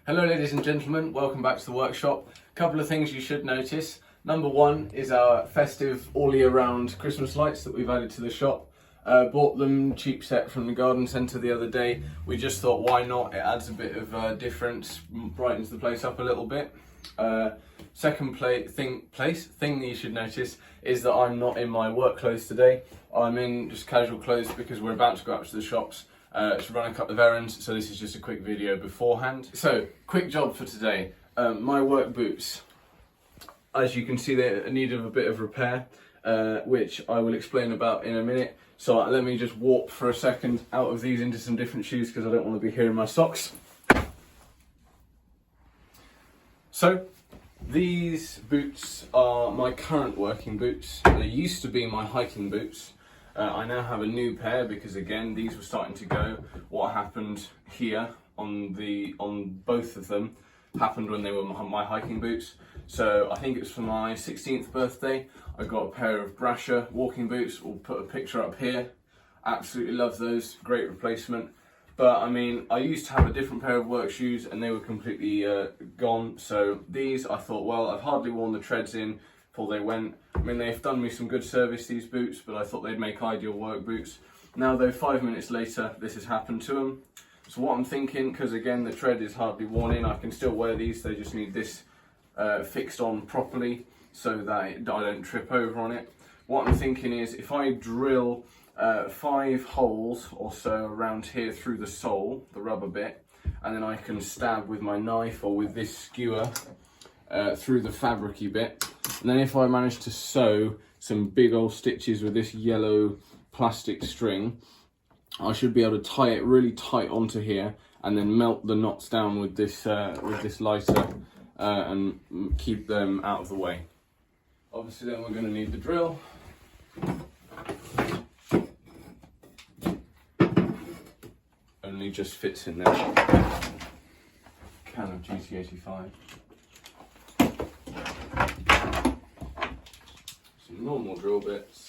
Hello ladies and gentlemen, welcome back to the workshop. A couple of things you should notice. Number one is our festive all year round Christmas lights that we've added to the shop. Bought them cheap set from the garden centre the other day. We just thought why not, it adds a bit of difference, brightens the place up a little bit. Second thing that you should notice is that I'm not in my work clothes today. I'm in just casual clothes because we're about to go out to the shops to run a couple of errands, so this is just a quick video beforehand. So, quick job for today. My work boots, as you can see, they're in need of a bit of repair, which I will explain about in a minute. So let me just warp for a second out of these into some different shoes because I don't want to be here in my socks. So, these boots are my current working boots. They used to be my hiking boots. I now have a new pair because again these were starting to go. What happened here on both of them happened when they were my hiking boots. So I think it was for my 16th birthday. I got a pair of Brasher walking boots. We'll put a picture up here. Absolutely love those. Great replacement. But I mean, I used to have a different pair of work shoes and they were completely gone. So these, I thought, well, I've hardly worn the treads in before they went. I mean, they've done me some good service, these boots, but I thought they'd make ideal work boots. Now though, 5 minutes later, this has happened to them. So what I'm thinking, because again, the tread is hardly worn in, I can still wear these, they just need this fixed on properly so that I don't trip over on it. What I'm thinking is, if I drill 5 holes or so around here through the sole, the rubber bit, and then I can stab with my knife or with this skewer through the fabricy bit. And then if I manage to sew some big old stitches with this yellow plastic string, I should be able to tie it really tight onto here and then melt the knots down with this lighter and keep them out of the way. Obviously then we're going to need the drill. Only just fits in there. Can of GT85. Some normal drill bits.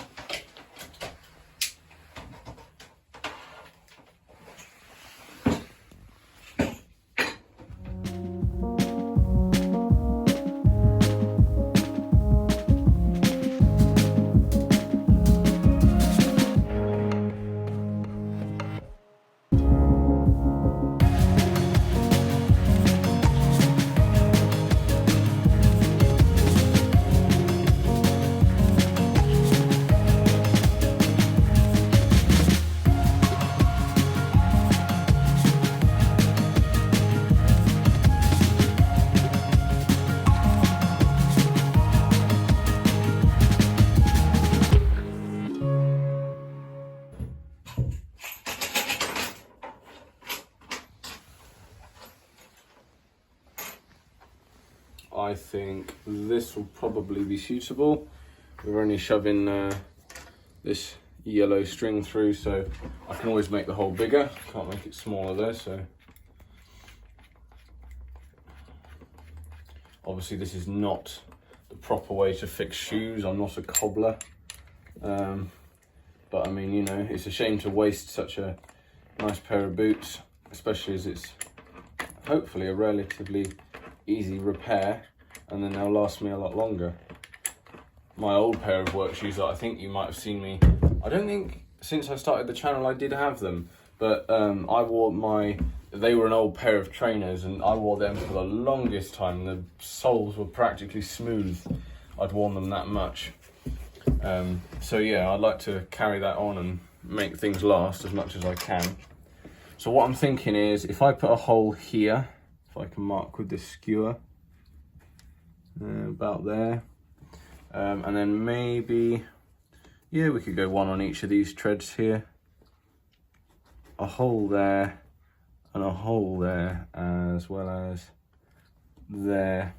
I think this will probably be suitable. We're only shoving this yellow string through, so I can always make the hole bigger. Can't make it smaller though, so. Obviously this is not the proper way to fix shoes. I'm not a cobbler. But I mean, you know, it's a shame to waste such a nice pair of boots, especially as it's hopefully a relatively easy repair and then they'll last me a lot longer. My old pair of work shoes that I think you might have seen me, I don't think since I started the channel I did have them, but they were an old pair of trainers and I wore them for the longest time. The soles were practically smooth. I'd worn them that much. So yeah, I'd like to carry that on and make things last as much as I can. So what I'm thinking is, if I put a hole here, if I can mark with this skewer, about there, and then maybe, yeah, we could go one on each of these treads here, a hole there, and a hole there, as well as there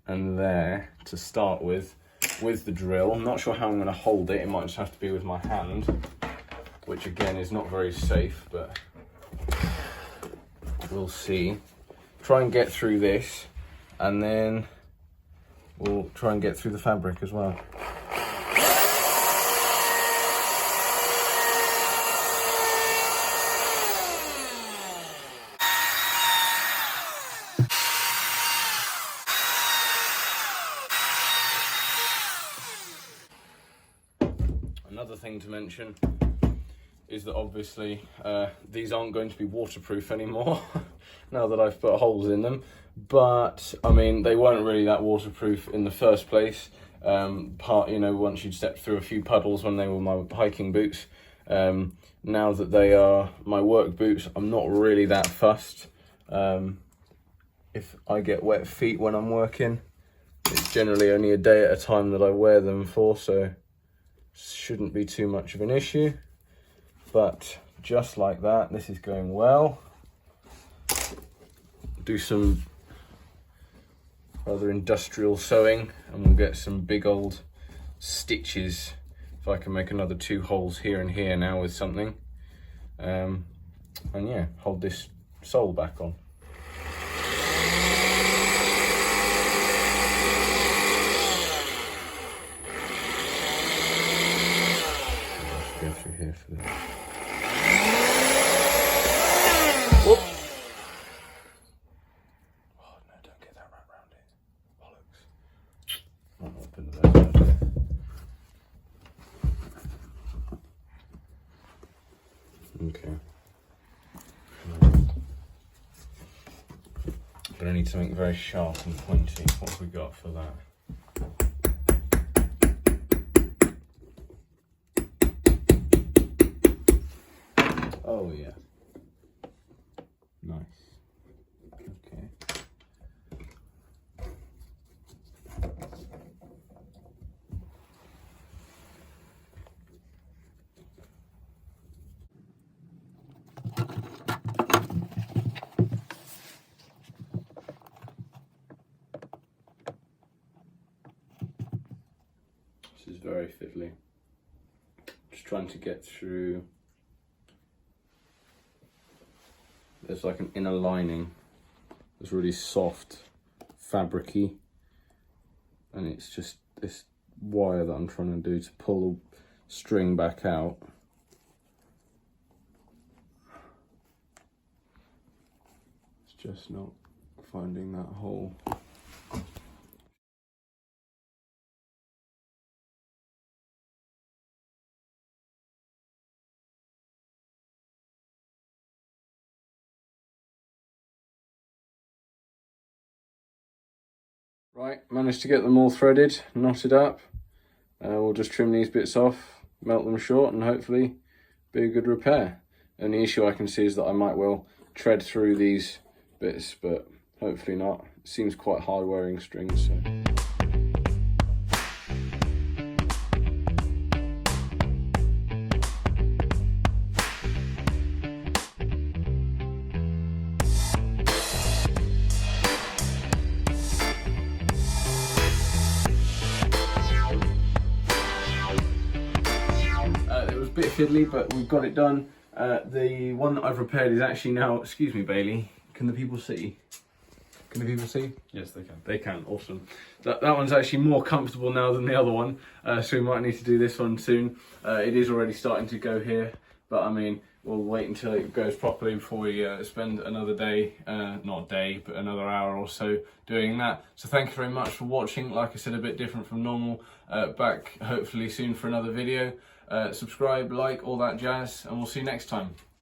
and there to start with the drill. I'm not sure how I'm going to hold it, it might just have to be with my hand, which again is not very safe, but we'll see. Try and get through this, and then we'll try and get through the fabric as well. other thing to mention is that obviously these aren't going to be waterproof anymore now that I've put holes in them. But I mean, they weren't really that waterproof in the first place. Once you'd stepped through a few puddles when they were my hiking boots. Now that they are my work boots, I'm not really that fussed. If I get wet feet when I'm working, it's generally only a day at a time that I wear them for, so shouldn't be too much of an issue. But just like that, this is going well. Do some rather industrial sewing and we'll get some big old stitches if I can make another 2 holes here and here now with something. And yeah, hold this sole back on. Go through here for this. Whoop. Oh no, don't get that right round it. Bollocks. Might not have been the best idea. Okay. But I need something very sharp and pointy. What have we got for that? Oh yeah. Nice. Okay. This is very fiddly. Just trying to get through. There's like an inner lining that's really soft, fabricy, and it's just this wire that I'm trying to do to pull the string back out. It's just not finding that hole. Right, managed to get them all threaded, knotted up. We'll just trim these bits off, melt them short, and hopefully be a good repair. And the issue I can see is that I might well tread through these bits, but hopefully not. It seems quite hard wearing strings, so. Bit fiddly, but we've got it done. The one that I've repaired is actually now, excuse me Bailey, can the people see? Can the people see? Yes, they can. They can, awesome. That one's actually more comfortable now than the other one, so we might need to do this one soon. It is already starting to go here, but I mean, we'll wait until it goes properly before we spend another day, not day, but another hour or so doing that. So thank you very much for watching. Like I said, a bit different from normal. Back hopefully soon for another video. Subscribe, like, all that jazz, and we'll see you next time.